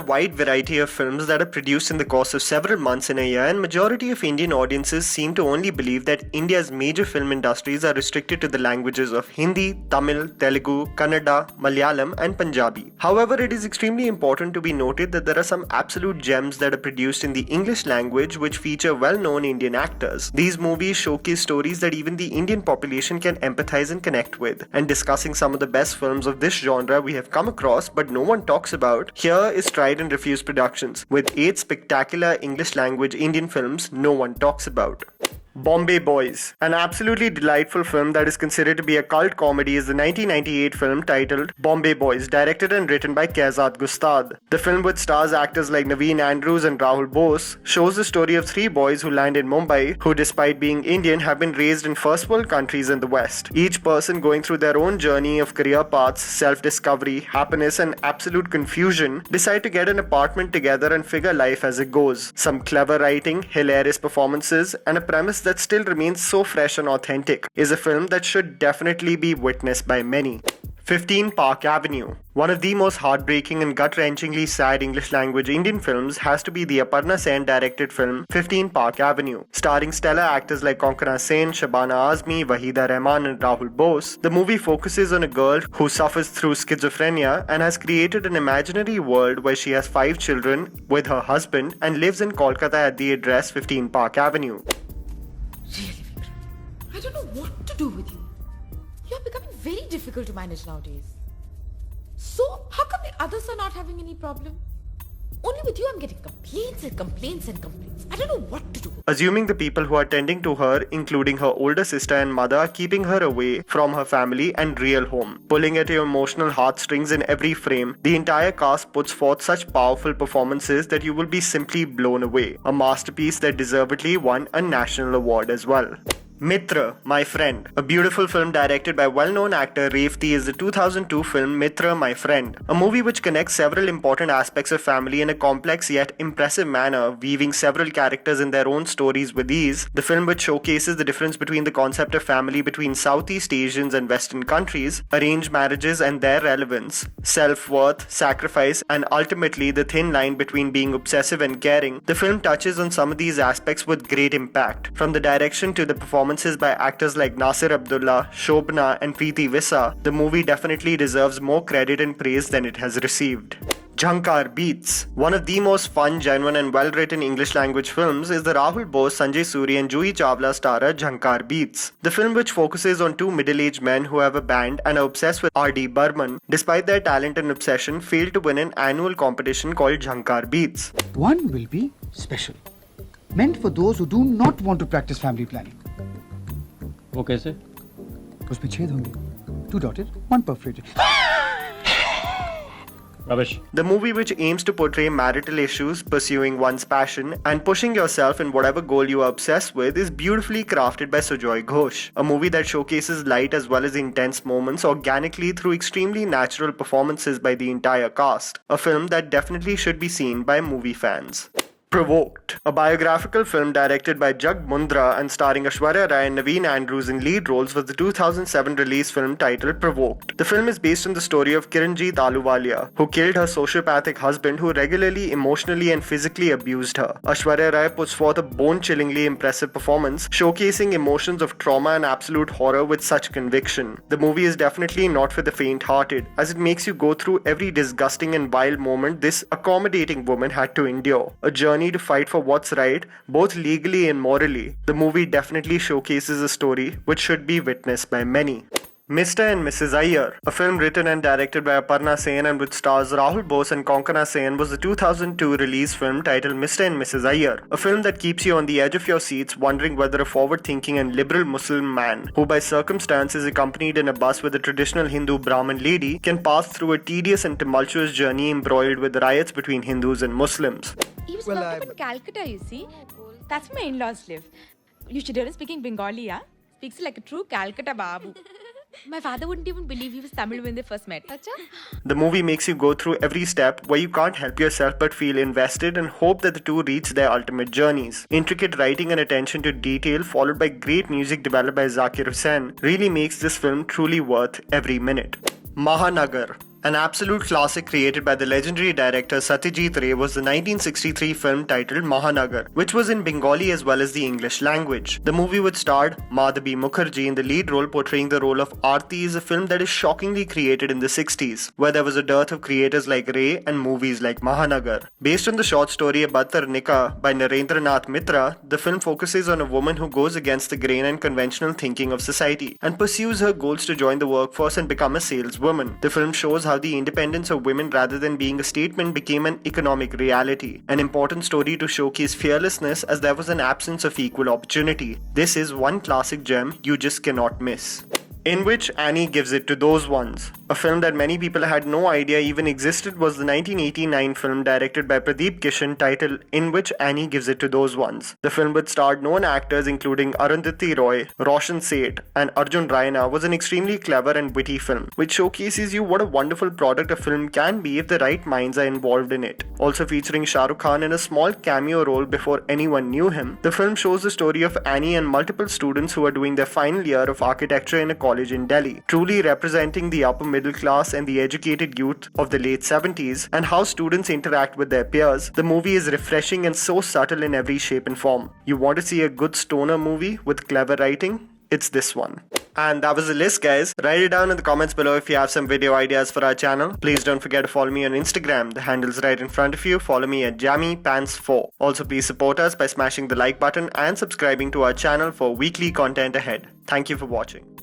wide variety of films that are produced in the course of several months in a year, and majority of Indian audiences seem to only believe that India's major film industries are restricted to the languages of Hindi, Tamil, Telugu, Kannada, Malayalam and Punjabi. However, it is extremely important to be noted that there are some absolute gems that are produced in the English language which feature well-known Indian actors. These movies showcase stories that even the Indian population can empathize and connect with. And discussing some of the best films of this genre we have come across but no one talks about, here is Tried&Refused Productions, with 8 spectacular English language Indian films no one talks about. Bombay Boys. An absolutely delightful film that is considered to be a cult comedy is the 1998 film titled Bombay Boys, directed and written by Kaizad Gustad. The film, which stars actors like Naveen Andrews and Rahul Bose, shows the story of 3 boys who land in Mumbai who, despite being Indian, have been raised in first world countries in the West. Each person going through their own journey of career paths, self-discovery, happiness and absolute confusion, decide to get an apartment together and figure life as it goes. Some clever writing, hilarious performances and a premise that still remains so fresh and authentic is a film that should definitely be witnessed by many. 15 Park Avenue. One of the most heartbreaking and gut-wrenchingly sad English language Indian films has to be the Aparna Sen directed film 15 Park Avenue. Starring stellar actors like Konkana Sen, Shabana Azmi, Waheeda Rehman and Rahul Bose, the movie focuses on a girl who suffers through schizophrenia and has created an imaginary world where she has 5 children with her husband and lives in Kolkata at the address 15 Park Avenue. Really, Vikram, I don't know what to do with you. You're becoming very difficult to manage nowadays. So, how come the others are not having any problem? Only with you I'm getting complaints and complaints and complaints. I don't know what to do. Assuming the people who are tending to her, including her older sister and mother, are keeping her away from her family and real home, pulling at your emotional heartstrings in every frame, the entire cast puts forth such powerful performances that you will be simply blown away. A masterpiece that deservedly won a national award as well. Mitr, My Friend. A beautiful film directed by well-known actor Revti is the 2002 film Mitr, My Friend, a movie which connects several important aspects of family in a complex yet impressive manner, weaving several characters in their own stories with ease. The film, which showcases the difference between the concept of family between Southeast Asians and Western countries, arranged marriages and their relevance, self-worth, sacrifice, and ultimately the thin line between being obsessive and caring. The film touches on some of these aspects with great impact. From the direction to the performances by actors like Nasir Abdullah, Shobna and Preeti Visa, the movie definitely deserves more credit and praise than it has received. Jhankaar Beats. One of the most fun, genuine and well-written English language films is the Rahul Bose, Sanjay Suri and Juhi Chawla starrer Jhankaar Beats. The film, which focuses on 2 middle-aged men who have a band and are obsessed with R.D. Burman, despite their talent and obsession, failed to win an annual competition called Jhankaar Beats. One will be special, meant for those who do not want to practice family planning. वो कैसे? उसमें 6 होंगे, 2 dotted, 1 perforated. Rubbish. The movie, which aims to portray marital issues, pursuing one's passion, and pushing yourself in whatever goal you are obsessed with, is beautifully crafted by Sujoy Ghosh. A movie that showcases light as well as intense moments organically through extremely natural performances by the entire cast. A film that definitely should be seen by movie fans. Provoked, a biographical film directed by Jag Mundra and starring Aishwarya Rai and Naveen Andrews in lead roles, was the 2007 release film titled Provoked. The film is based on the story of Kiranjeet Ahluwalia, who killed her sociopathic husband who regularly emotionally and physically abused her. Aishwarya Rai puts forth a bone-chillingly impressive performance, showcasing emotions of trauma and absolute horror with such conviction. The movie is definitely not for the faint-hearted, as it makes you go through every disgusting and vile moment this accommodating woman had to endure. A journey to fight for what's right, both legally and morally. The movie definitely showcases a story which should be witnessed by many. Mr. and Mrs. Iyer, a film written and directed by Aparna Sen and which stars Rahul Bose and Konkana Sen, was the 2002 release film titled Mr. and Mrs. Iyer, a film that keeps you on the edge of your seats wondering whether a forward-thinking and liberal Muslim man, who by circumstance is accompanied in a bus with a traditional Hindu Brahmin lady, can pass through a tedious and tumultuous journey embroiled with riots between Hindus and Muslims. He was brought up in Calcutta, you see. That's where my in-laws live. You should hear him speaking Bengali, yeah? Speaks like a true Calcutta babu. My father wouldn't even believe he was Tamil when they first met. The movie makes you go through every step where you can't help yourself but feel invested and hope that the two reach their ultimate journeys. Intricate writing and attention to detail, followed by great music developed by Zakir Hussain, really makes this film truly worth every minute. Mahanagar. An absolute classic created by the legendary director Satyajit Ray was the 1963 film titled Mahanagar, which was in Bengali as well as the English language. The movie, which starred Madhabi Mukherjee in the lead role portraying the role of Aarti, is a film that is shockingly created in the 60s, where there was a dearth of creators like Ray and movies like Mahanagar. Based on the short story Badtar Nikah by Narendranath Mitra, the film focuses on a woman who goes against the grain and conventional thinking of society and pursues her goals to join the workforce and become a saleswoman. The film shows how the independence of women rather than being a statement became an economic reality, an important story to showcase fearlessness as there was an absence of equal opportunity. This is one classic gem you just cannot miss. In Which Annie Gives It to Those Ones. A film that many people had no idea even existed was the 1989 film directed by Pradeep Kishan titled In Which Annie Gives It to Those Ones. The film, which starred known actors including Arundhati Roy, Roshan Seth and Arjun Raina, was an extremely clever and witty film, which showcases you what a wonderful product a film can be if the right minds are involved in it. Also featuring Shah Rukh Khan in a small cameo role before anyone knew him, the film shows the story of Annie and multiple students who are doing their final year of architecture in a college in Delhi, truly representing the upper middle class and the educated youth of the late 70s and how students interact with their peers. The movie is refreshing and so subtle in every shape and form. You want to see a good stoner movie with clever writing? It's this one. And that was the list, guys. Write it down in the comments below if you have some video ideas for our channel. Please don't forget to follow me on Instagram. The handle's right in front of you. Follow me at JammyPants4. Also, please support us by smashing the like button and subscribing to our channel for weekly content ahead. Thank you for watching.